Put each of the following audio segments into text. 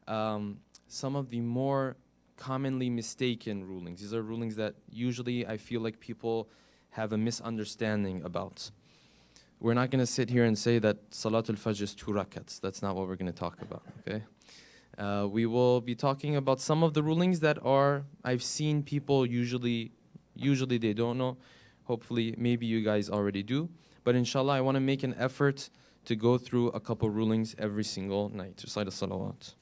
some of the more commonly mistaken rulings. These are rulings that usually I feel like people have a misunderstanding about. We're not going to sit here and say that Salatul Fajr is 2 rakats. That's not what we're going to talk about, okay? We will be talking about some of the rulings that I've seen people usually they don't know. Hopefully, maybe you guys already do. But inshallah, I want to make an effort to go through a couple rulings every single night. Recite as-salawat.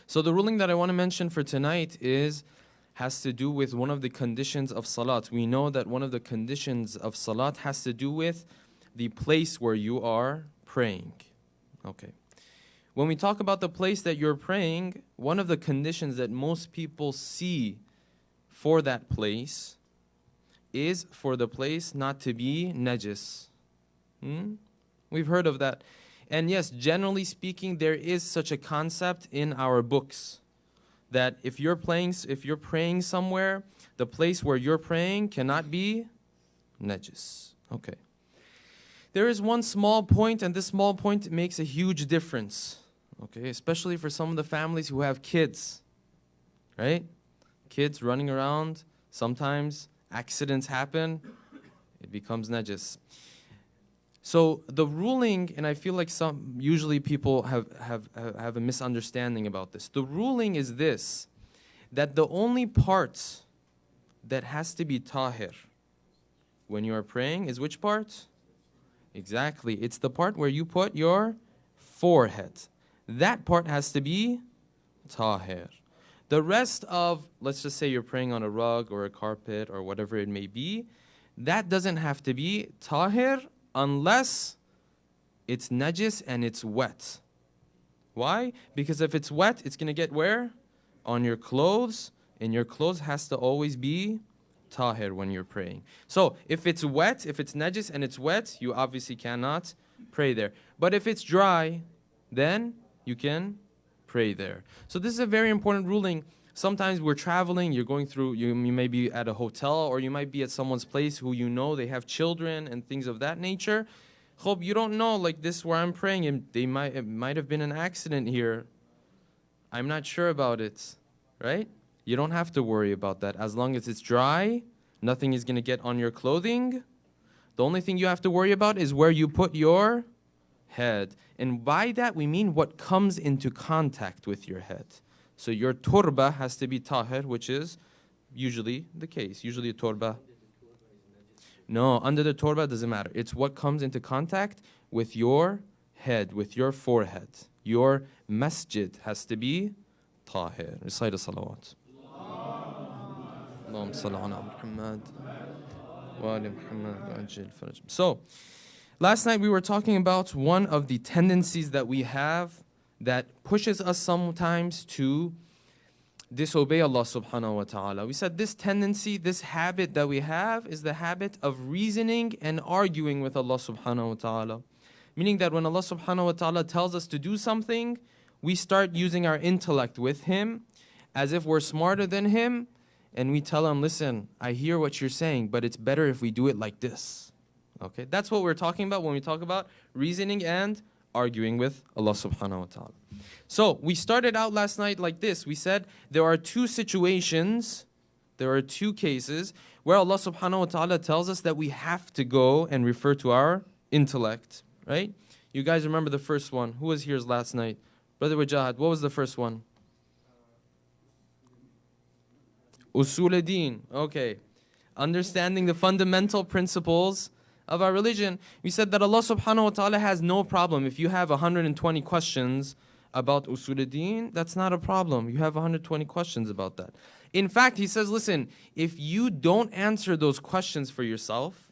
So the ruling that I want to mention for tonight has to do with one of the conditions of salat. We know that one of the conditions of salat has to do with the place where you are praying. Okay. When we talk about the place that you're praying, one of the conditions that most people see for that place is for the place not to be najis. We've heard of that. And yes, generally speaking, there is such a concept in our books that if you're praying somewhere, the place where you're praying cannot be najis. Okay. There is one small point, and this small point makes a huge difference. Okay, especially for some of the families who have kids, right? Kids running around, sometimes accidents happen, it becomes najis. So the ruling, and I feel like usually people have a misunderstanding about this. The ruling is this, that the only part that has to be tahir when you are praying is which part? Exactly. It's the part where you put your forehead. That part has to be tahir. The rest of, let's just say you're praying on a rug or a carpet or whatever it may be, that doesn't have to be tahir unless it's najis and it's wet. Why? Because if it's wet, it's going to get where? On your clothes, and your clothes has to always be tahir when you're praying. So if it's wet, if it's najis and it's wet, you obviously cannot pray there. But if it's dry, then you can pray there. So this is a very important ruling. Sometimes we're traveling, you're going through, you may be at a hotel, or you might be at someone's place who you know they have children and things of that nature. Hope you don't know, like this where I'm praying, and it might have been an accident here. I'm not sure about it, right? You don't have to worry about that. As long as it's dry, nothing is going to get on your clothing. The only thing you have to worry about is where you put your head. And by that we mean what comes into contact with your head. So your turba has to be tahir, which is usually the case. Usually a turba. No, under the turba doesn't matter. It's what comes into contact with your head, with your forehead. Your masjid has to be tahir. Recite a salawat. Allahumma salli ala Muhammad wa ali Muhammad wa ajil faraj. So, last night we were talking about one of the tendencies that we have that pushes us sometimes to disobey Allah subhanahu wa ta'ala. We said this tendency, this habit that we have is the habit of reasoning and arguing with Allah subhanahu wa ta'ala. Meaning that when Allah subhanahu wa ta'ala tells us to do something, we start using our intellect with Him as if we're smarter than Him, and we tell Him, listen, I hear what you're saying, but it's better if we do it like this. Okay, that's what we're talking about when we talk about reasoning and arguing with Allah subhanahu wa ta'ala. So we started out last night like this. We said there are two situations, there are two cases where Allah subhanahu wa ta'ala tells us that we have to go and refer to our intellect, right? You guys remember the first one. Who was here last night? Brother Wajahad, what was the first one? Usul ad-Din. Okay. Understanding the fundamental principles of our religion. We said that Allah subhanahu wa ta'ala has no problem. If you have 120 questions about Usul ad-Din, that's not a problem. You have 120 questions about that. In fact, he says, listen, if you don't answer those questions for yourself,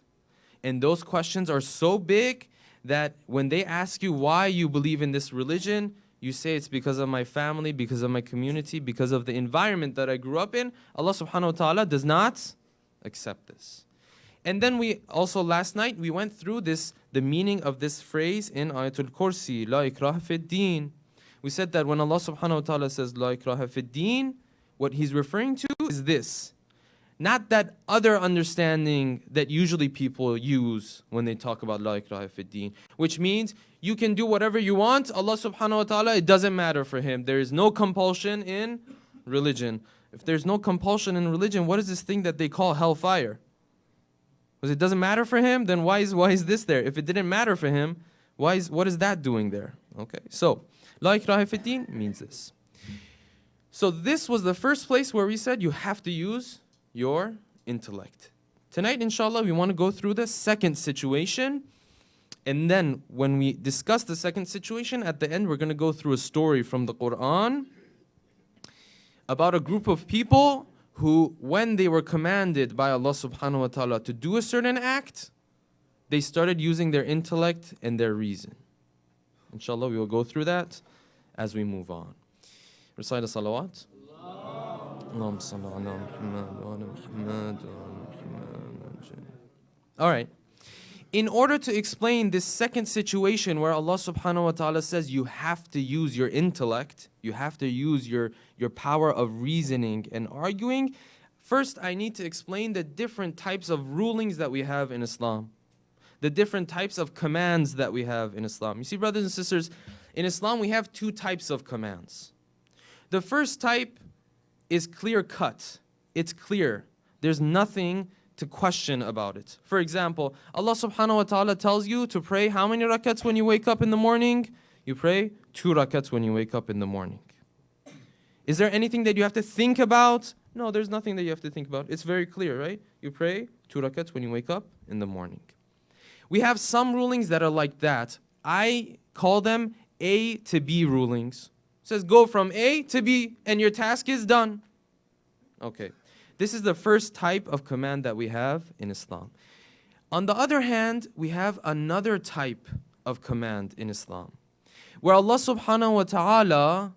and those questions are so big that when they ask you why you believe in this religion, you say it's because of my family, because of my community, because of the environment that I grew up in, Allah subhanahu wa ta'ala does not accept this. And then we also last night we went through the meaning of this phrase in Ayatul Kursi, La ikraha fid din. We said that when Allah subhanahu wa ta'ala says La ikraha fid din, what He's referring to is this, Not that other understanding that usually people use when they talk about La ikraha fi din, which means you can do whatever you want. Allah subhanahu wa ta'ala, it doesn't matter for Him. There is no compulsion in religion. If there's no compulsion in religion, what is this thing that they call hellfire? Because it doesn't matter for Him, then why is this there? If it didn't matter for Him, what is that doing there? Okay, so La ikraha fi din means this. So this was the first place where we said you have to use your intellect. Tonight, inshallah, we want to go through the second situation. And then when we discuss the second situation, at the end, we're going to go through a story from the Quran about a group of people who, when they were commanded by Allah subhanahu wa ta'ala to do a certain act, they started using their intellect and their reason. Inshallah, we will go through that as we move on. Recite a salawat. All right. In order to explain this second situation where Allah subhanahu wa ta'ala says you have to use your intellect, you have to use your power of reasoning and arguing, first I need to explain the different types of rulings that we have in Islam, the different types of commands that we have in Islam. You see, brothers and sisters, in Islam we have two types of commands. The first type is clear cut. It's clear. There's nothing to question about it. For example, Allah subhanahu wa ta'ala tells you to pray how many rakats when you wake up in the morning? You pray 2 rakats when you wake up in the morning. Is there anything that you have to think about? No, there's nothing that you have to think about. It's very clear, right? You pray 2 rakats when you wake up in the morning. We have some rulings that are like that. I call them A to B rulings. It says go from A to B and your task is done. Okay. This is the first type of command that we have in Islam. On the other hand, we have another type of command in Islam, where Allah subhanahu wa ta'ala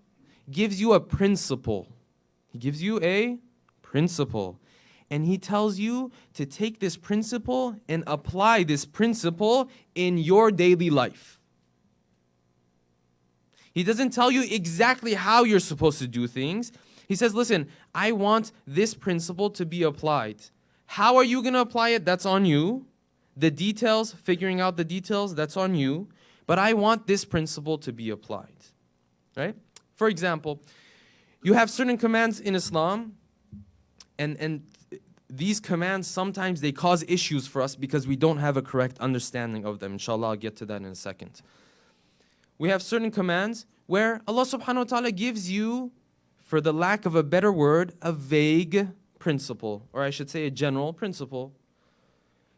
gives you a principle. He gives you a principle. And He tells you to take this principle and apply this principle in your daily life. He doesn't tell you exactly how you're supposed to do things. He says, listen, I want this principle to be applied. How are you going to apply it? That's on you. The details, figuring out the details, that's on you. But I want this principle to be applied. Right? For example, you have certain commands in Islam, and these commands, sometimes they cause issues for us because we don't have a correct understanding of them. Inshallah, I'll get to that in a second. We have certain commands where Allah subhanahu wa ta'ala gives you, for the lack of a better word, a vague principle, or I should say a general principle.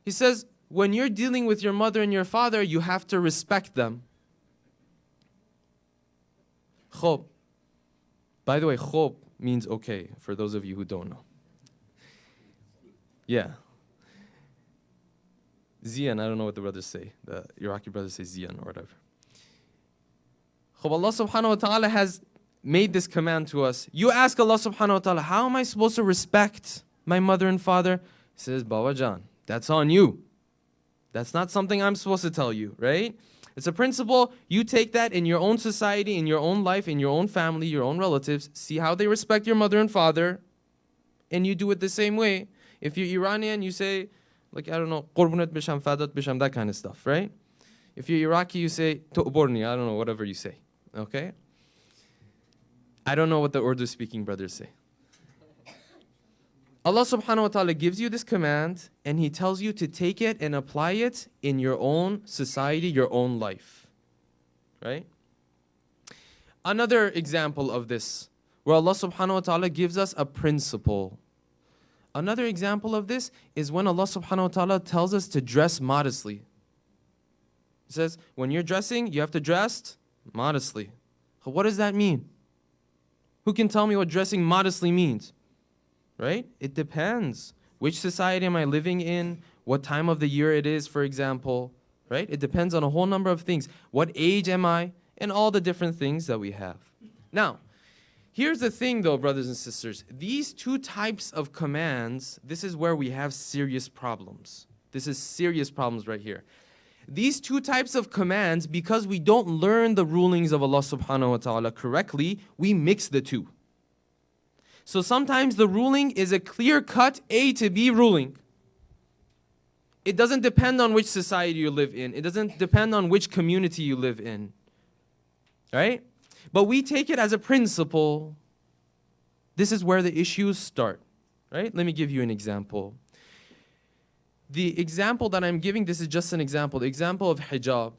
He says, when you're dealing with your mother and your father, you have to respect them. Khob. By the way, khob means okay, for those of you who don't know. Yeah. Ziyan, I don't know what the brothers say. The Iraqi brothers say Ziyan or whatever. Allah subhanahu wa ta'ala has made this command to us. You ask Allah subhanahu wa ta'ala, how am I supposed to respect my mother and father? He says, Baba Jan, that's on you. That's not something I'm supposed to tell you, right? It's a principle. You take that in your own society, in your own life, in your own family, your own relatives. See how they respect your mother and father, and you do it the same way. If you're Iranian, you say, like, I don't know, Qurbanat bisham, fadat bisham, that kind of stuff, right? If you're Iraqi, you say, Tu'borni, I don't know, whatever you say. Okay? I don't know what the Urdu-speaking brothers say. Allah subhanahu wa ta'ala gives you this command, and He tells you to take it and apply it in your own society, your own life. Right? Another example of this, where Allah subhanahu wa ta'ala gives us a principle. Another example of this is when Allah subhanahu wa ta'ala tells us to dress modestly. He says, when you're dressing, you have to dress modestly. What does that mean? Who can tell me what dressing modestly means? Right? It depends. Which society am I living in? What time of the year it is, for example. Right? It depends on a whole number of things. What age am I? And all the different things that we have. Now, here's the thing though, brothers and sisters. These two types of commands, this is where we have serious problems. This is serious problems right here. These two types of commands, because we don't learn the rulings of Allah subhanahu wa ta'ala correctly, we mix the two. So sometimes the ruling is a clear-cut A to B ruling. It doesn't depend on which society you live in. It doesn't depend on which community you live in. Right? But we take it as a principle. This is where the issues start. Right? Let me give you an example. The example that I'm giving, this is just an example. The example of hijab.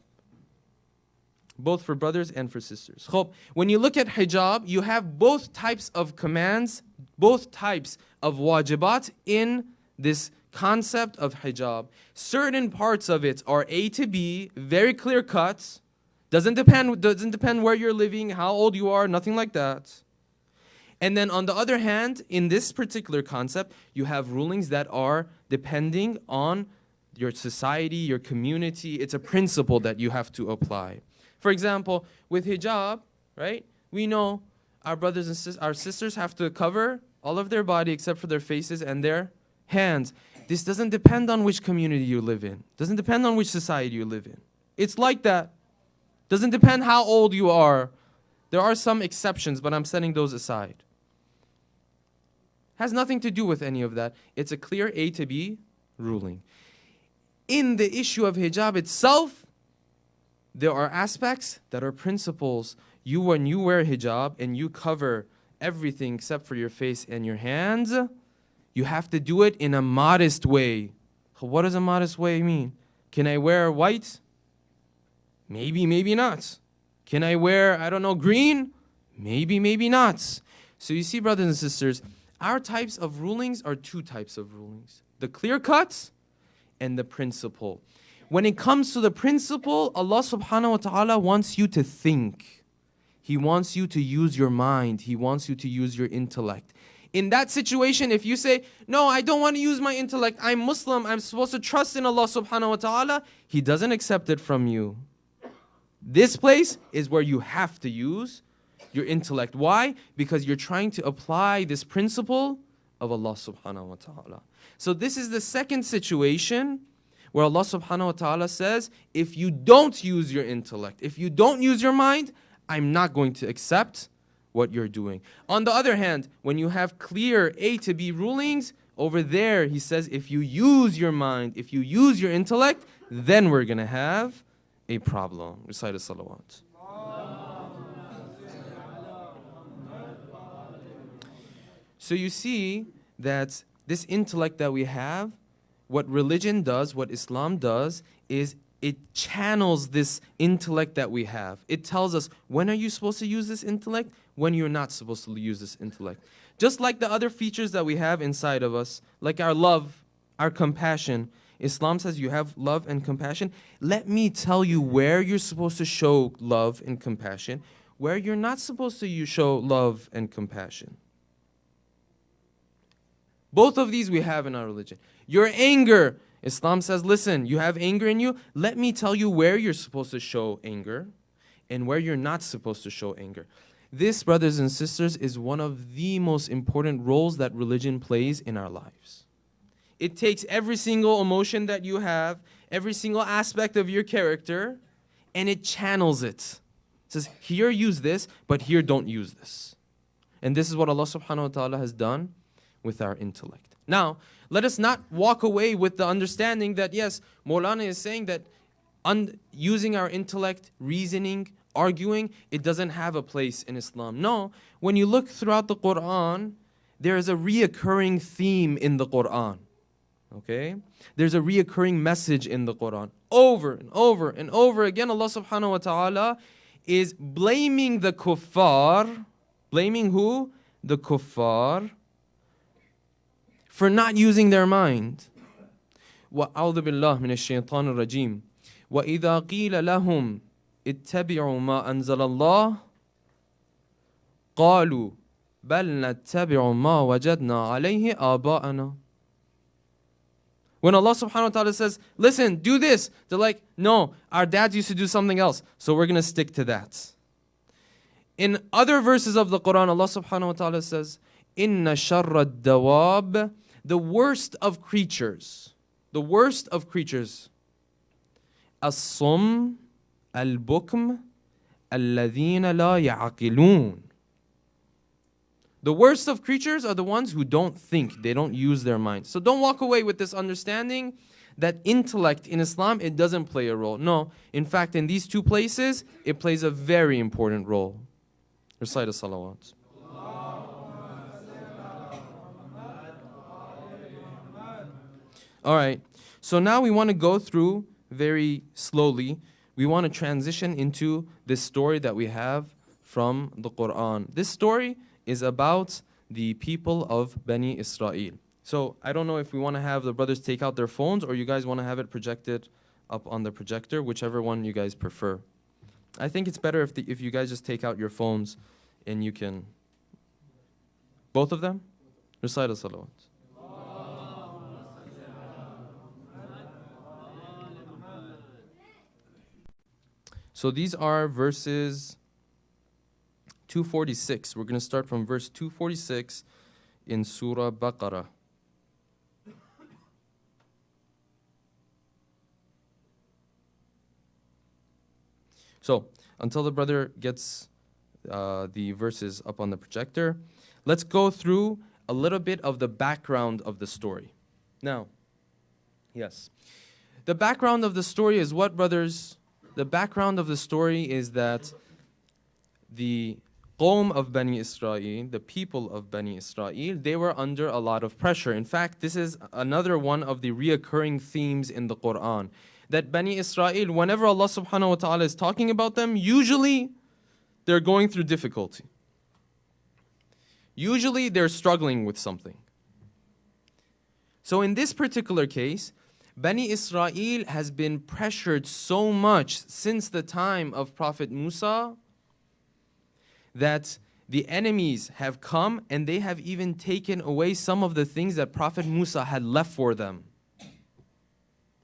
Both for brothers and for sisters. When you look at hijab, you have both types of commands, both types of wajibat in this concept of hijab. Certain parts of it are A to B, very clear cuts. Doesn't depend where you're living, how old you are, nothing like that. And then on the other hand, in this particular concept, you have rulings that are depending on your society, your community. It's a principle that you have to apply. For example, with hijab, right? We know our brothers and our sisters have to cover all of their body except for their faces and their hands. This doesn't depend on which community you live in. Doesn't depend on which society you live in. It's like that. Doesn't depend how old you are. There are some exceptions, but I'm setting those aside. Has nothing to do with any of that. It's a clear A to B ruling. In the issue of hijab itself, there are aspects that are principles. When you wear hijab and you cover everything except for your face and your hands, you have to do it in a modest way. What does a modest way mean? Can I wear white? Maybe, maybe not. Can I wear, green? Maybe, maybe not. So you see, brothers and sisters, our types of rulings are two types of rulings. The clear cuts and the principle. When it comes to the principle, Allah subhanahu wa ta'ala wants you to think. He wants you to use your mind. He wants you to use your intellect. In that situation, if you say, no, I don't want to use my intellect, I'm Muslim, I'm supposed to trust in Allah subhanahu wa ta'ala, He doesn't accept it from you. This place is where you have to use your intellect. Why? Because you're trying to apply this principle of Allah subhanahu wa ta'ala. So this is the second situation where Allah subhanahu wa ta'ala says, if you don't use your intellect, if you don't use your mind, I'm not going to accept what you're doing. On the other hand, when you have clear A to B rulings, over there He says, if you use your mind, if you use your intellect, then we're going to have a problem. Recite as-salawat. So you see that this intellect that we have, what religion does, what Islam does, is it channels this intellect that we have. It tells us, when are you supposed to use this intellect? When you're not supposed to use this intellect. Just like the other features that we have inside of us, like our love, our compassion. Islam says you have love and compassion. Let me tell you where you're supposed to show love and compassion, where you're not supposed to show love and compassion. Both of these we have in our religion. Your anger, Islam says, listen, you have anger in you. Let me tell you where you're supposed to show anger and where you're not supposed to show anger. This, brothers and sisters, is one of the most important roles that religion plays in our lives. It takes every single emotion that you have, every single aspect of your character, and it channels it. It says, here use this, but here don't use this. And this is what Allah subhanahu wa ta'ala has done with our intellect. Now, let us not walk away with the understanding that, yes, Maulana is saying that using our intellect, reasoning, arguing, it doesn't have a place in Islam. No, when you look throughout the Quran, there is a reoccurring theme in the Quran. Okay? There's a reoccurring message in the Quran. Over and over and over again, Allah subhanahu wa ta'ala is blaming the kuffar. Blaming who? The kuffar. For not using their mind. وَأَعُوذُ بِاللَّهِ مِنَ الشَّيْطَانِ الرَّجِيمِ وَإِذَا قِيلَ لَهُمْ اتَّبِعُوا مَا أَنزَلَ اللَّهِ قَالُوا بَلْ نَتَّبِعُ مَا وَجَدْنَا عَلَيْهِ آبَاءَنَا. When Allah subhanahu wa ta'ala says, listen, do this, they're like, no, our dads used to do something else, so we're going to stick to that. In other verses of the Quran, Allah subhanahu wa ta'ala says, إِنَّ شَرَّ الدَّوَابِ, the worst of creatures, الصُّمْ الْبُكْمْ الَّذِينَ لَا يَعْقِلُونَ. The worst of creatures are the ones who don't think, they don't use their mind. So don't walk away with this understanding that intellect in Islam, it doesn't play a role. No, in fact, in these two places, it plays a very important role. Recite a salawat. All right, so now we want to go through very slowly. We want to transition into this story that we have from the Quran. This story is about the people of Bani Israel. So I don't know if we want to have the brothers take out their phones or you guys want to have it projected up on the projector, whichever one you guys prefer. I think it's better if you guys just take out your phones and you can... Both of them? Recite a salawat. So these are verses 246. We're going to start from verse 246 in Surah Baqarah. So, until the brother gets the verses up on the projector, let's go through a little bit of the background of the story. Now, yes. The background of the story is what, brothers? The background of the story is that the Qawm of Bani Israel, the people of Bani Israel, they were under a lot of pressure. In fact, this is another one of the reoccurring themes in the Quran. That Bani Israel, whenever Allah subhanahu wa ta'ala is talking about them, usually they're going through difficulty. Usually they're struggling with something. So in this particular case, Bani Israel has been pressured so much since the time of Prophet Musa that the enemies have come and they have even taken away some of the things that Prophet Musa had left for them.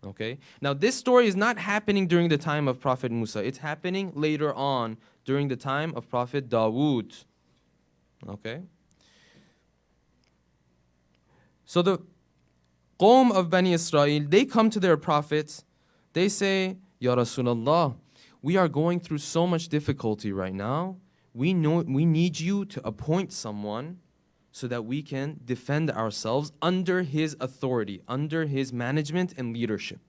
Okay? Now this story is not happening during the time of Prophet Musa. It's happening later on during the time of Prophet Dawood. Okay? So the Qawm of Bani Israel, they come to their prophets. They say, Ya Rasulullah, we are going through so much difficulty right now. We need you to appoint someone so that we can defend ourselves under his authority, under his management and leadership.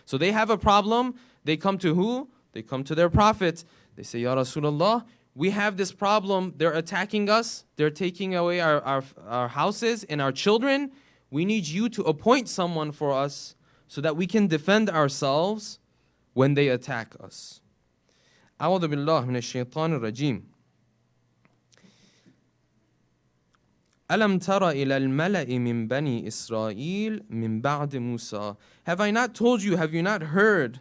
So they have a problem. They come to who? They come to their prophet. They say, Ya Rasulullah, we have this problem. They're attacking us. They're taking away our houses and our children. We need you to appoint someone for us so that we can defend ourselves when they attack us. أعوذ بالله من الشيطان الرجيم. ألم تر إلى الملأ من بني إسرائيل من بعد موسى. Have I not told you, have you not heard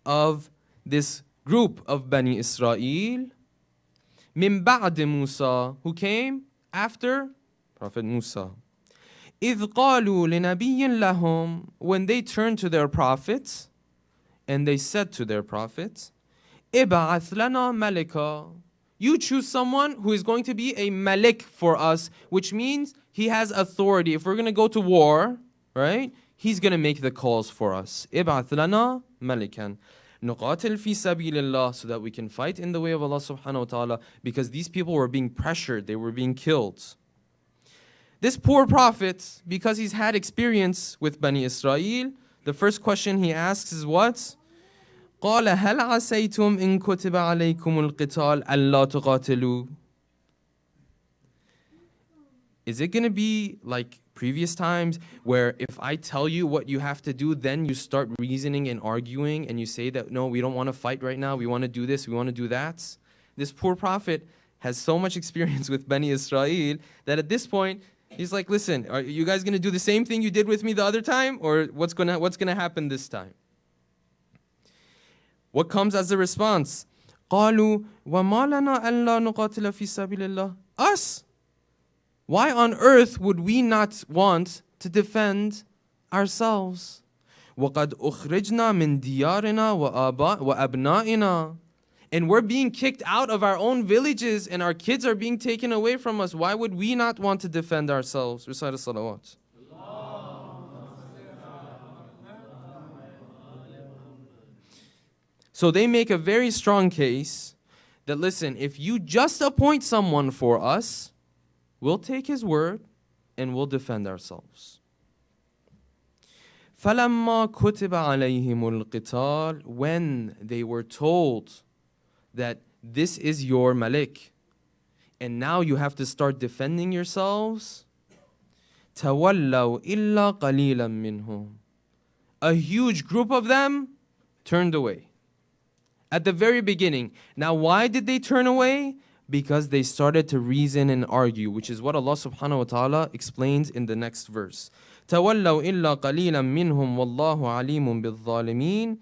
of this group of Bani Israel? من بعد موسى, who came after Prophet Musa. إذ قالوا لنبي لهم, when they turned to their prophets and they said to their prophets, إبعث لنا ملكا, you choose someone who is going to be a malik for us, which means he has authority. If we're going to go to war, right, he's going to make the calls for us. إبعث لنا ملكا نقاتل في سبيل الله, so that we can fight in the way of Allah subhanahu wa ta'ala, because these people were being pressured, they were being killed. This poor prophet, because he's had experience with Bani Israel, the first question he asks is what? قال هل عسيتم إن كتب عليكم القتال ألا تقاتلوا. Is it going to be like previous times where if I tell you what you have to do, then you start reasoning and arguing and you say that, no, we don't want to fight right now, we want to do this, we want to do that? This poor prophet has so much experience with Bani Israel that at this point, he's like, listen, are you guys going to do the same thing you did with me the other time? Or what's going to happen this time? What comes as a response? قالوا وما لنا ألا نقاتل في سبيل الله. Us? Why on earth would we not want to defend ourselves? وقد أخرجنا من ديارنا وأبنائنا. And we're being kicked out of our own villages and our kids are being taken away from us. Why would we not want to defend ourselves? Recite a salawat. So they make a very strong case that, listen, if you just appoint someone for us, we'll take his word and we'll defend ourselves. فَلَمَّا كُتِبَ عَلَيْهِمُ الْقِتَالِ When they were told that this is your Malik, and now you have to start defending yourselves, تَوَلَّوْا إِلَّا قَلِيلًا مِّنْهُمْ A huge group of them turned away. At the very beginning. Now why did they turn away? Because they started to reason and argue, which is what Allah subhanahu wa ta'ala explains in the next verse. تَوَلَّوْا إِلَّا قَلِيلًا مِّنْهُمْ وَاللَّهُ عَلِيمٌ بِالظَّالِمِينَ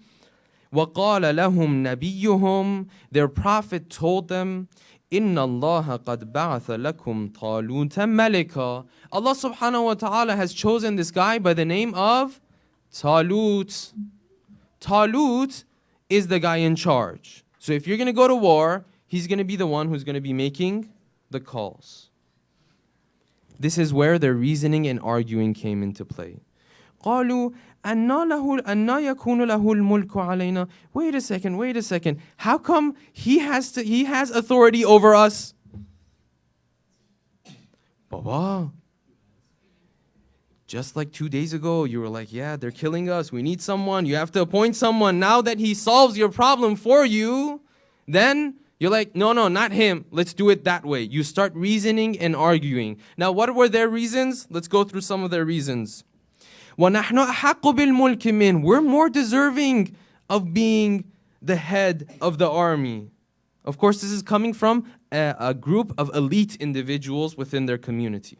وَقَالَ لَهُمْ نَبِيُّهُمْ Their prophet told them, إِنَّ اللَّهَ قَدْ بَعَثَ لَكُمْ طَالُوتَ مَلِكًا Allah subhanahu wa ta'ala has chosen this guy by the name of Talut. Talut is the guy in charge. So if you're going to go to war, he's going to be the one who's going to be making the calls. This is where their reasoning and arguing came into play. قالوا أَنَّا يَكُونُ لَهُ الْمُلْكُ عَلَيْنَا Wait a second. How come he has authority over us? Baba, just like 2 days ago, you were like, yeah, they're killing us. We need someone. You have to appoint someone. Now that he solves your problem for you, then you're like, no, not him. Let's do it that way. You start reasoning and arguing. Now, what were their reasons? Let's go through some of their reasons. وَنَحْنُ أَحَقُّ بِالْمُلْكِ مِنْ We're more deserving of being the head of the army. Of course, this is coming from a group of elite individuals within their community.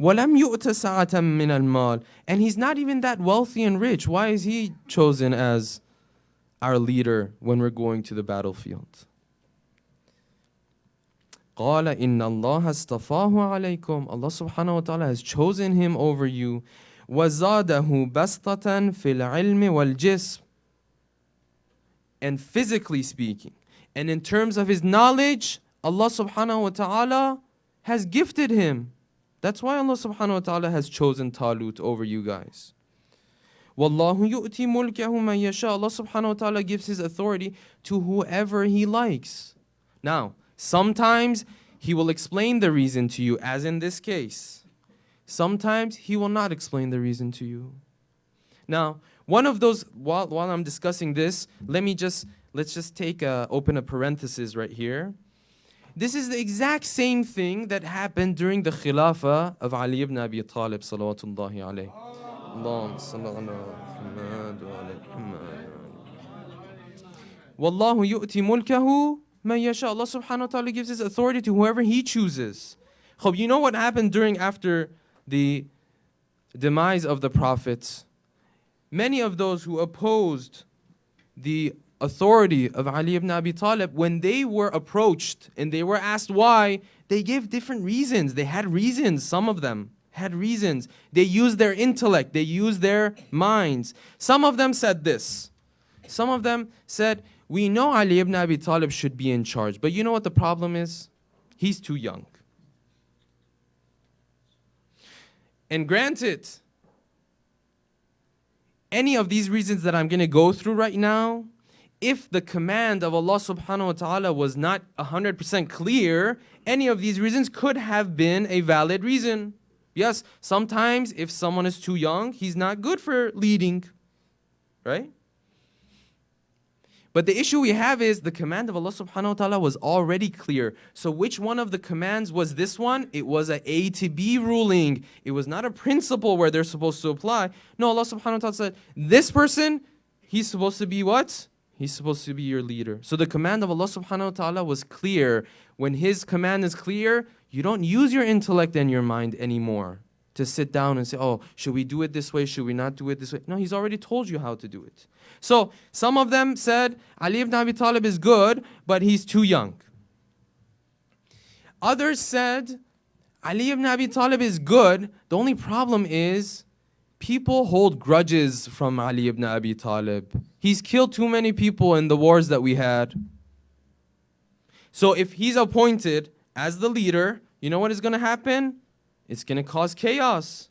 وَلَمْ يُؤْتَ سَعَةً مِّنَ الْمَالِ And he's not even that wealthy and rich. Why is he chosen as our leader when we're going to the battlefield? قَالَ إِنَّ اللَّهَ اسْتَفَاهُ عَلَيْكُمْ Allah subhanahu wa ta'ala has chosen him over you. وَزَادَهُ بَسْطَةً فِي الْعِلْمِ وَالْجِسْمِ And physically speaking, and in terms of his knowledge, Allah subhanahu wa ta'ala has gifted him. That's why Allah subhanahu wa ta'ala has chosen Talut over you guys. وَاللَّهُ يُؤْتِي مُلْكَهُ مَن يَشَاءُ Allah subhanahu wa ta'ala gives his authority to whoever he likes. Now, sometimes he will explain the reason to you, as in this case. Sometimes he will not explain the reason to you. Now, one of those, while I'm discussing this, let's just open a parenthesis right here. This is the exact same thing that happened during the Khilafah of Ali ibn Abi Talib salawatullahi alayhi. Allahumma salli ala Muhammad wa ala Muhammad. Wallahu yu'ti mulkahu man yasha. Allah subhanahu wa ta'ala gives his authority to whoever he chooses. You know what happened after the demise of the prophets? Many of those who opposed the authority of Ali ibn Abi Talib, when they were approached and they were asked why, they gave different reasons. They had reasons. Some of them had reasons. They used their intellect. They used their minds. Some of them said this. Some of them said, we know Ali ibn Abi Talib should be in charge, but you know what the problem is? He's too young. And granted, any of these reasons that I'm going to go through right now, if the command of Allah subhanahu wa ta'ala was not 100% clear, any of these reasons could have been a valid reason. Yes, sometimes if someone is too young, he's not good for leading, right? But the issue we have is the command of Allah subhanahu wa ta'ala was already clear. So which one of the commands was this one? It was a A to B ruling. It was not a principle where they're supposed to apply. No, Allah subhanahu wa ta'ala said, this person, he's supposed to be what? He's supposed to be your leader. So the command of Allah subhanahu wa ta'ala was clear. When his command is clear, you don't use your intellect and your mind anymore to sit down and say, oh, should we do it this way? Should we not do it this way? No, he's already told you how to do it. So some of them said, Ali ibn Abi Talib is good, but he's too young. Others said, Ali ibn Abi Talib is good. The only problem is people hold grudges from Ali ibn Abi Talib. He's killed too many people in the wars that we had. So if he's appointed as the leader, you know what is going to happen? It's going to cause chaos.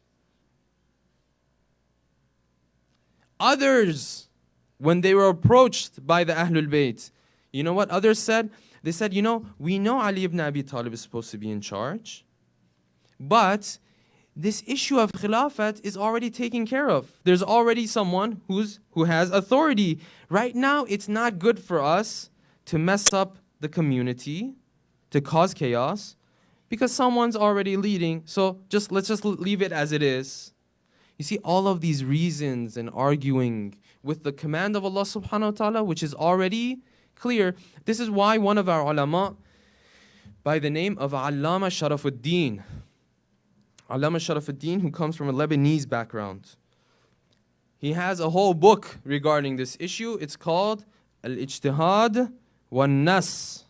Others, when they were approached by the Ahlul Bayt, you know what others said? They said, we know Ali ibn Abi Talib is supposed to be in charge, but this issue of khilafat is already taken care of. There's already someone who has authority. Right now, it's not good for us to mess up the community, to cause chaos, because someone's already leading. So let's just leave it as it is. You see, all of these reasons and arguing with the command of Allah subhanahu wa ta'ala, which is already clear. This is why one of our ulama, by the name of Allama Sharafuddin, who comes from a Lebanese background, he has a whole book regarding this issue. It's called Al-Ijtihad wa-Nas.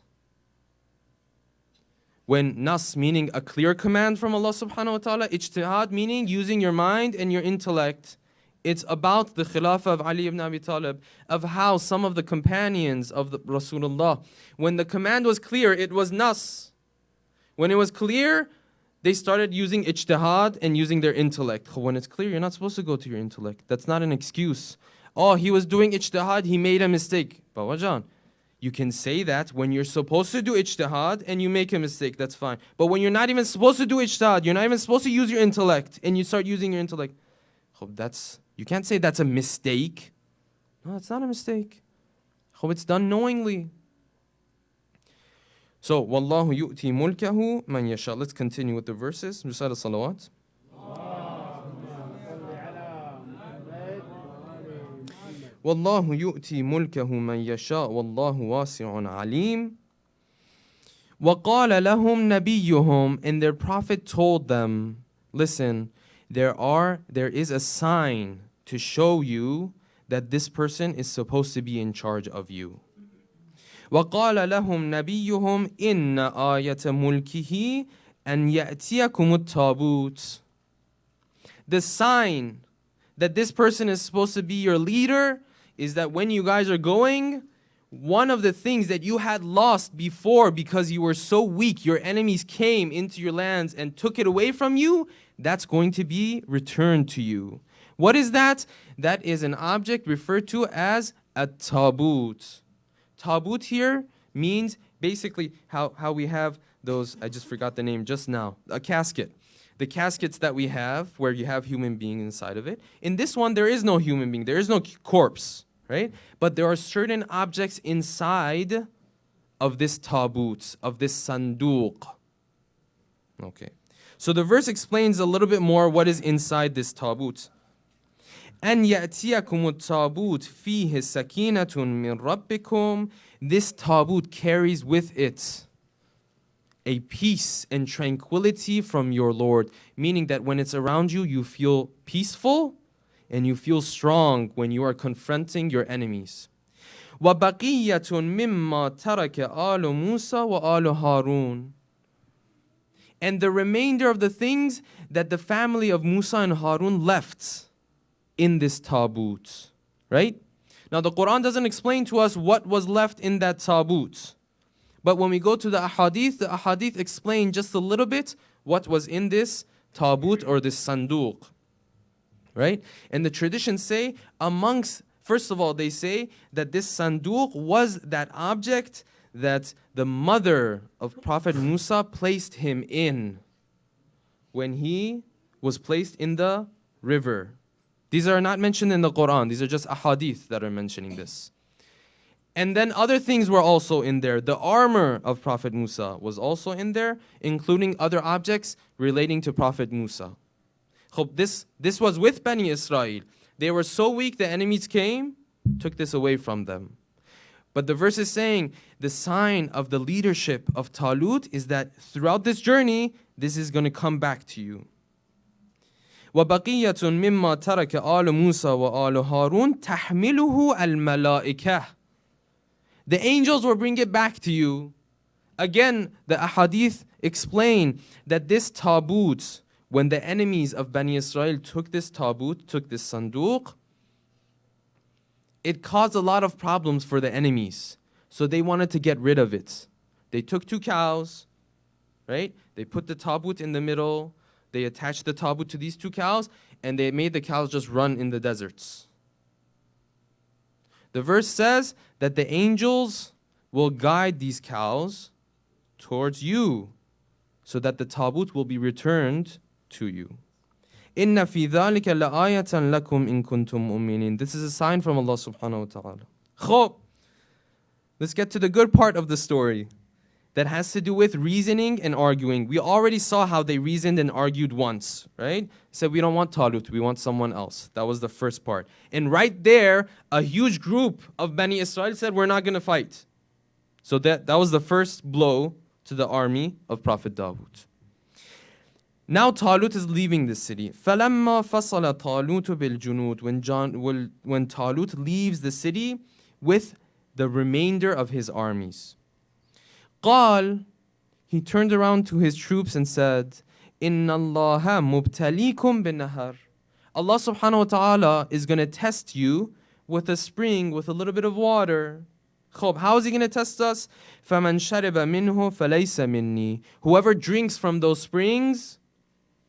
When nas meaning a clear command from Allah subhanahu wa ta'ala, ijtihad meaning using your mind and your intellect. It's about the Khilafah of Ali ibn Abi Talib, of how some of the companions of the Rasulullah, when the command was clear, it was nas. When it was clear, they started using ijtihad and using their intellect. When it's clear, you're not supposed to go to your intellect. That's not an excuse. Oh, he was doing ijtihad, he made a mistake. Bawajan, you can say that when you're supposed to do ijtihad and you make a mistake, that's fine. But when you're not even supposed to do ijtihad, you're not even supposed to use your intellect, and you start using your intellect, you can't say that's a mistake. No, it's not a mistake. It's done knowingly. So, Wallahu yu'ti mulkahu man yasha. Let's continue with the verses. Recite salawat. Wallahu yu'ti mulkahu man yasha wallahu wasi'un alim. وَقَالَ لَهُمْ نَبِيُّهُمْ, and their prophet told them, listen, there is a sign to show you that this person is supposed to be in charge of you. وَقَالَ لَهُمْ نَبِيُّهُمْ إِنَّ آيَةَ مُلْكِهِ أَنْ يَأْتِيَكُمُ التَّابُوتُ. The sign that this person is supposed to be your leader is that when you guys are going, one of the things that you had lost before because you were so weak, your enemies came into your lands and took it away from you, that's going to be returned to you. What is that? That is an object referred to as a tabut. Tabut here means basically how we have those, I just forgot the name just now, a casket. The caskets that we have where you have human being inside of it. In this one, there is no human being, there is no corpse, right? But there are certain objects inside of this tabut, of this sanduq. Okay. So the verse explains a little bit more what is inside this tabut. أَنْ يَأْتِيَكُمُ التَّابُوتُ فِيهِ سَكِينَةٌ مِّن رَبِّكُمْ. This tabut carries with it a peace and tranquility from your Lord. Meaning that when it's around you, you feel peaceful and you feel strong when you are confronting your enemies. وَبَقِيَّةٌ مِّمَّا تَرَكَ آلُ مُوسَى وَآلُ هَارُونَ. And the remainder of the things that the family of Musa and Harun left in this tabut, right? Now the Quran doesn't explain to us what was left in that tabut. But when we go to the ahadith explain just a little bit what was in this tabut or this sanduq, right? And the traditions say first of all, they say that this sanduq was that object that the mother of Prophet Musa placed him in when he was placed in the river. These are not mentioned in the Quran. These are just ahadith that are mentioning this. And then other things were also in there. The armor of Prophet Musa was also in there, including other objects relating to Prophet Musa. This was with Bani Israel. They were so weak, the enemies came, took this away from them. But the verse is saying the sign of the leadership of Talut is that throughout this journey, this is going to come back to you. وَبَقِيَّةٌ مِّمَّا تَرَكَ آلُ مُوسَى وَآلُ هَارُونَ تَحْمِلُهُ الْمَلَائِكَةُ. The angels will bring it back to you. Again, the ahadith explain that this tabut, when the enemies of Bani Israel took this tabut, took this sanduq, it caused a lot of problems for the enemies. So they wanted to get rid of it. They took 2 cows, right? They put the tabut in the middle. They attached the tabut to these 2 cows, and they made the cows just run in the deserts. The verse says that the angels, will guide these cows towards you, so that the tabut will be returned to you. إِنَّ فِي ذَلِكَ لَآيَةً لَكُمْ إِن كُنتُم مُؤْمِنِينَ. This is a sign from Allah subhanahu wa ta'ala. خب. Let's get to the good part of the story that has to do with reasoning and arguing. We already saw how they reasoned and argued once, right? Said we don't want Talut, we want someone else. That was the first part. And right there, a huge group of Bani Israel said we're not going to fight. So that was the first blow to the army of Prophet Dawood. Now Talut is leaving the city. فَلَمَّا فَصَلَ طَالُوتُ بِالْجُنُودِ When Talut leaves the city with the remainder of his armies. قال, he turned around to his troops and said, إِنَّ اللَّهَ مُبْتَلِيكُمْ بِالنَّهَرِ. Allah subhanahu wa ta'ala is going to test you with a spring, with a little bit of water. How is he going to test us? فَمَنْ شَرِبَ مِنْهُ فَلَيْسَ مِنِّي. Whoever drinks from those springs,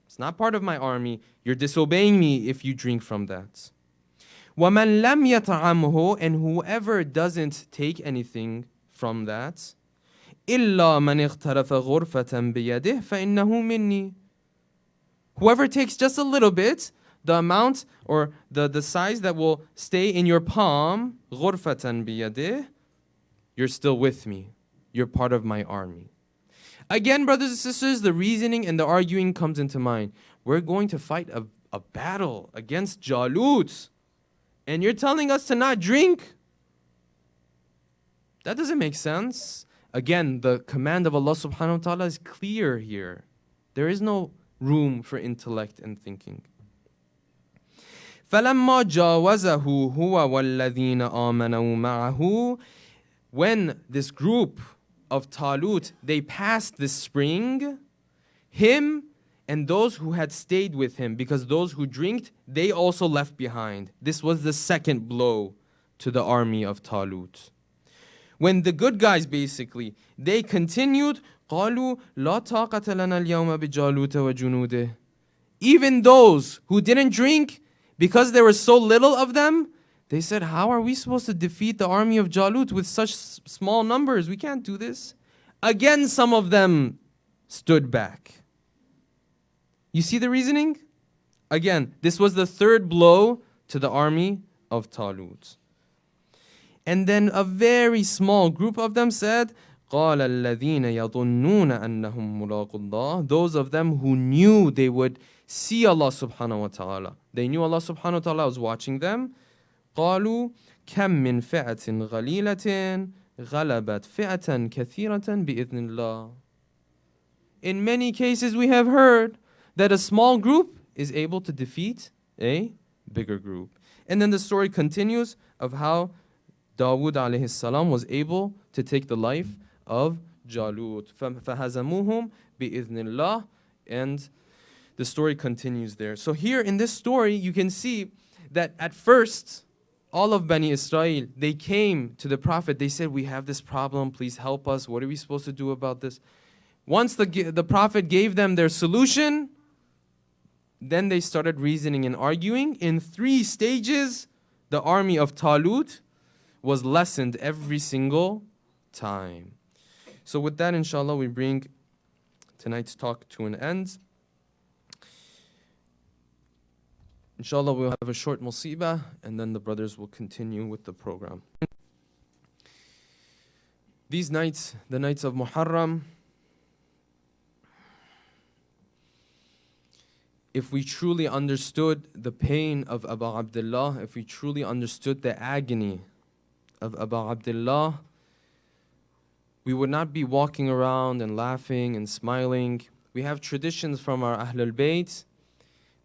it's not part of my army. You're disobeying me if you drink from that. وَمَنْ لَمْ يَطْعَمْهُ. And whoever doesn't take anything from that, إِلَّا مَنْ اغْتَرَفَ غُرْفَةً بِيَدِهِ فَإِنَّهُ مِنِّي. Whoever takes just a little bit, the amount or the size that will stay in your palm, غُرْفَةً بِيَدِهِ, you're still with me. You're part of my army. Again, brothers and sisters, the reasoning and the arguing comes into mind. We're going to fight a battle against Jalut, and you're telling us to not drink? That doesn't make sense. Again, the command of Allah subhanahu wa ta'ala is clear here. There is no room for intellect and thinking. فَلَمَّا جَاوَزَهُ هُوَ وَالَّذِينَ آمَنَوا مَعَهُ. When this group of Talut, they passed this spring, him and those who had stayed with him, because those who drank, they also left behind. This was the second blow to the army of Talut. When the good guys basically, they continued, قَالُوا لَا طَاقَةَ لَنَا الْيَوْمَ بِجَالُوتَ وَجُنُودِهِ. Even those who didn't drink, because there were so little of them, they said, how are we supposed to defeat the army of Jalut with such small numbers? We can't do this. Again, some of them stood back. You see the reasoning? Again, this was the third blow to the army of Talut. And then a very small group of them said, قَالَ الَّذِينَ يَظُنُّونَ أَنَّهُمْ مُلَاقُ اللَّهِ. Those of them who knew they would see Allah subhanahu wa ta'ala. They knew Allah subhanahu wa ta'ala was watching them. قالوا كم من فئة غليلة غلبت فئة كثيرة بإذن الله. In many cases we have heard that a small group is able to defeat a bigger group. And then the story continues of how Dawood alayhi salam was able to take the life of Jalut. فَهَزَمُوهُمْ بِإِذْنِ اللَّهِ. And the story continues there. So here in this story you can see that at first all of Bani Israel, they came to the Prophet. They said, we have this problem. Please help us. What are we supposed to do about this? Once the Prophet gave them their solution, then they started reasoning and arguing. In 3 stages, the army of Talut was lessened every single time. So with that, inshallah, we bring tonight's talk to an end. Inshallah, we'll have a short musibah, and then the brothers will continue with the program. These nights, the nights of Muharram, if we truly understood the pain of Abu Abdullah, if we truly understood the agony of Abu Abdullah, we would not be walking around and laughing and smiling. We have traditions from our Ahlul Bayt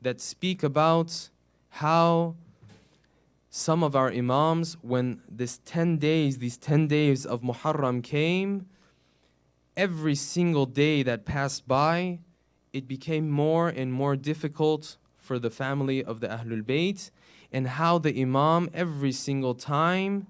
that speak about how some of our imams, when these 10 days of Muharram came, every single day that passed by, it became more and more difficult for the family of the Ahlul Bayt, and how the imam, every single time,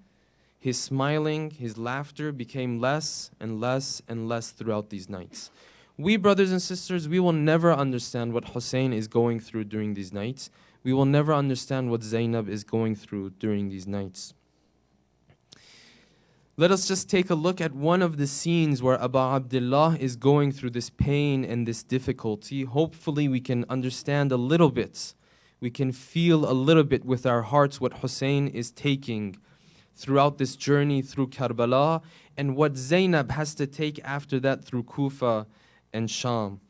his smiling, his laughter became less and less and less throughout these nights. We, brothers and sisters, we will never understand what Hussein is going through during these nights. We will never understand what Zainab is going through during these nights. Let us just take a look at one of the scenes where Abu Abdullah is going through this pain and this difficulty. Hopefully we can understand a little bit. We can feel a little bit with our hearts what Hussein is taking throughout this journey through Karbala, and what Zainab has to take after that through Kufa and Sham.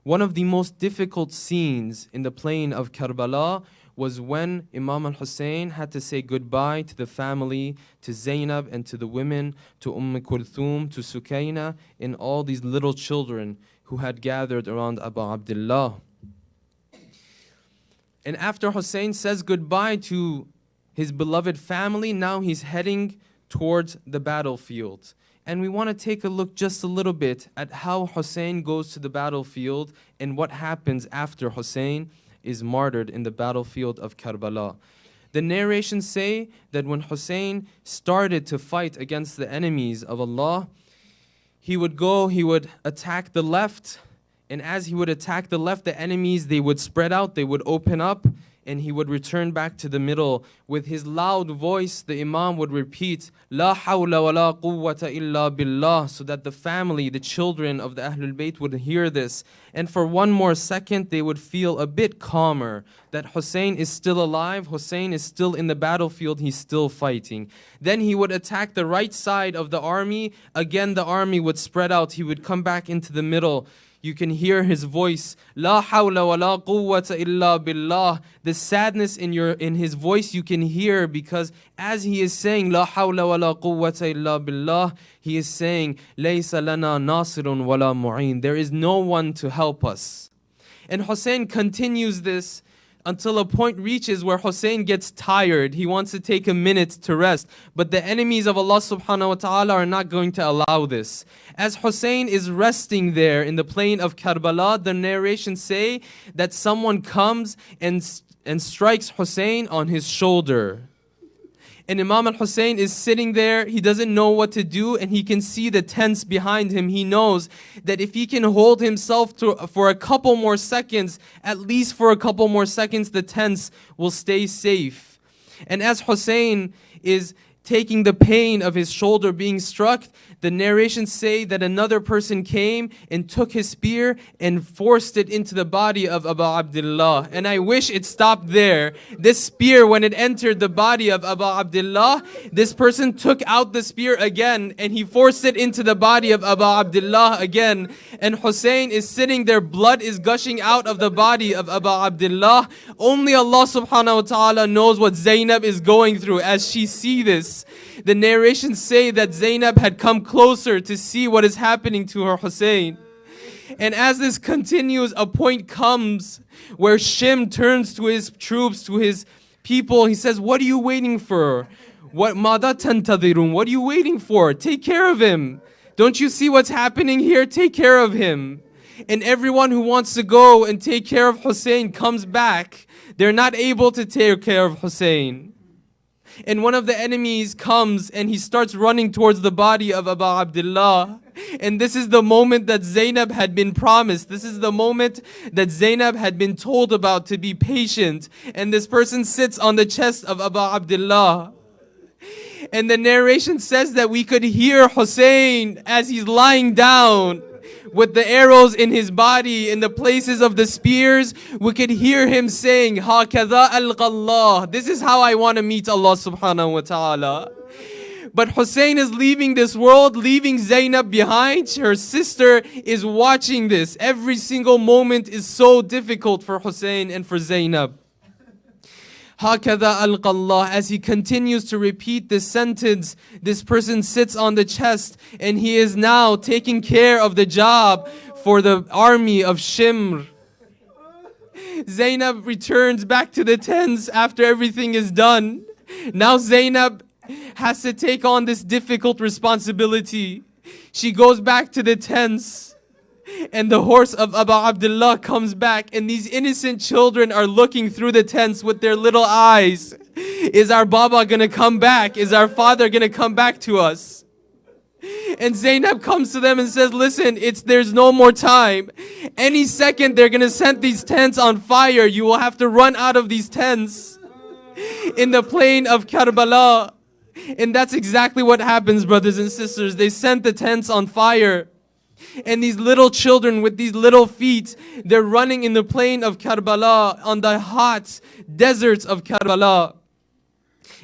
One of the most difficult scenes in the plain of Karbala was when Imam al-Hussein had to say goodbye to the family, to Zainab and to the women, to Kulthum, to Sukayna, and all these little children who had gathered around Abu Abdullah. And after Hussein says goodbye to his beloved family, now he's heading towards the battlefield. And we want to take a look just a little bit at how Hussein goes to the battlefield and what happens after Hussein is martyred in the battlefield of Karbala. The narrations say that when Hussein started to fight against the enemies of Allah, he would attack the left, and as he would attack the left, the enemies, they would spread out, they would open up, and he would return back to the middle. With his loud voice, the Imam would repeat, La hawla wa la quwwata illa billah, so that the family, the children of the Ahlul Bayt would hear this. And for one more second, they would feel a bit calmer, that Hussein is still alive, Hussein is still in the battlefield, he's still fighting. Then he would attack the right side of the army. Again, the army would spread out, he would come back into the middle. You can hear his voice, La hawla wa la quwwata illa billah. The sadness in his voice you can hear, because as he is saying La hawla wa la quwwata illa billah, he is saying Laysa lana nasirun wa la mu'in. There is no one to help us. And Hussein continues this until a point reaches where Hussein gets tired. He wants to take a minute to rest. But the enemies of Allah subhanahu wa ta'ala are not going to allow this. As Hussein is resting there in the plain of Karbala, the narrations say that someone comes and strikes Hussein on his shoulder. And Imam al-Hussein is sitting there, he doesn't know what to do, and he can see the tents behind him. He knows that if he can hold himself for a couple more seconds, at least for a couple more seconds, the tents will stay safe. And as Hussein is taking the pain of his shoulder being struck, the narrations say that another person came and took his spear and forced it into the body of Abu Abdullah. And I wish it stopped there. This spear, when it entered the body of Abu Abdullah, this person took out the spear again and he forced it into the body of Abu Abdullah again. And Hussein is sitting there, blood is gushing out of the body of Abu Abdullah. Only Allah subhanahu wa ta'ala knows what Zainab is going through as she sees this. The narrations say that Zainab had come closer to see what is happening to her Hussein. And as this continues, a point comes where Shim turns to his troops, to his people. He says, what are you waiting for? What are you waiting for? Take care of him. Don't you see what's happening here? Take care of him. And everyone who wants to go and take care of Hussein comes back. They're not able to take care of Hussein. And one of the enemies comes and he starts running towards the body of Abu Abdullah. And this is the moment that Zainab had been promised. This is the moment that Zainab had been told about, to be patient. And this person sits on the chest of Abu Abdullah. And the narration says that we could hear Hussein as he's lying down with the arrows in his body, in the places of the spears. We could hear him saying, هَكَذَا أَلْقَى اللَّهِ. This is how I want to meet Allah subhanahu wa ta'ala. But Hussein is leaving this world, leaving Zainab behind. Her sister is watching this. Every single moment is so difficult for Hussein and for Zainab. هَكَذَا أَلْقَى اللَّهِ. As he continues to repeat this sentence, this person sits on the chest and he is now taking care of the job for the army of Shimr. Zainab returns back to the tents after everything is done. Now Zainab has to take on this difficult responsibility. She goes back to the tents. And the horse of Abu Abdullah comes back, and these innocent children are looking through the tents with their little eyes. Is our Baba gonna come back? Is our father gonna come back to us? And Zainab comes to them and says, listen, there's no more time. Any second they're gonna set these tents on fire. You will have to run out of these tents in the plain of Karbala. And that's exactly what happens, brothers and sisters. They set the tents on fire. And these little children with these little feet, they're running in the plain of Karbala, on the hot deserts of Karbala.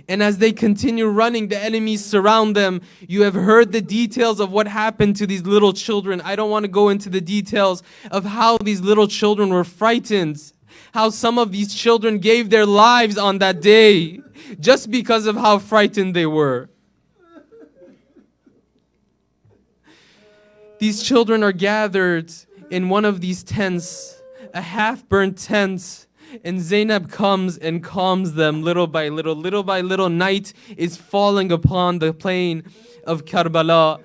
And as they continue running, the enemies surround them. You have heard the details of what happened to these little children. I don't want to go into the details of how these little children were frightened. How some of these children gave their lives on that day just because of how frightened they were. These children are gathered in one of these tents, a half-burnt tent, and Zainab comes and calms them little by little. Little by little, night is falling upon the plain of Karbala.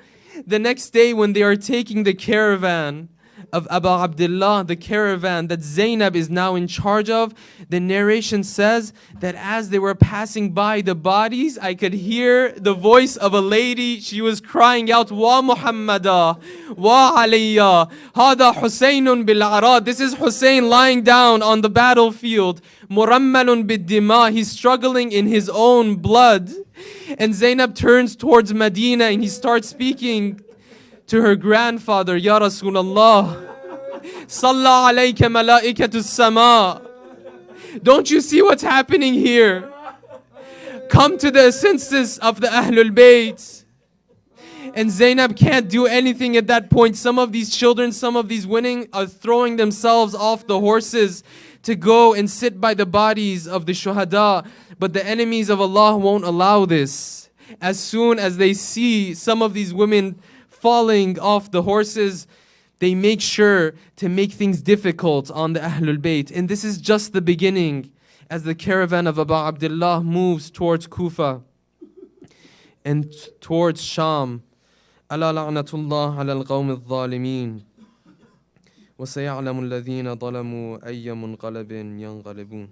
The next day, when they are taking the caravan of Abu Abdullah, the caravan that Zainab is now in charge of, the narration says that as they were passing by the bodies, I could hear the voice of a lady. She was crying out, Wa Muhammada, Wa Aliyya, Hada Husaynun bil Arad. This is Hussein lying down on the battlefield. Murammalun bid-dima. He's struggling in his own blood. And Zainab turns towards Medina and he starts speaking to her grandfather, Ya Rasulullah, Salla alayka malaikatu sama. Don't you see what's happening here? Come to the senses of the Ahlul Bayt. And Zainab can't do anything at that point. Some of these children, some of these women are throwing themselves off the horses to go and sit by the bodies of the shuhada. But the enemies of Allah won't allow this. As soon as they see some of these women falling off the horses, they make sure to make things difficult on the Ahlul Bayt. And this is just the beginning as the caravan of Abu Abdullah moves towards Kufa and towards Sham. Ala la'natullah ala al-qawm al-zalimin. وَسَيَعْلَمُ الَّذِينَ ظَلَمُوا أَيَّ مُنْقَلَبٍ يَنْقَلِبُونَ.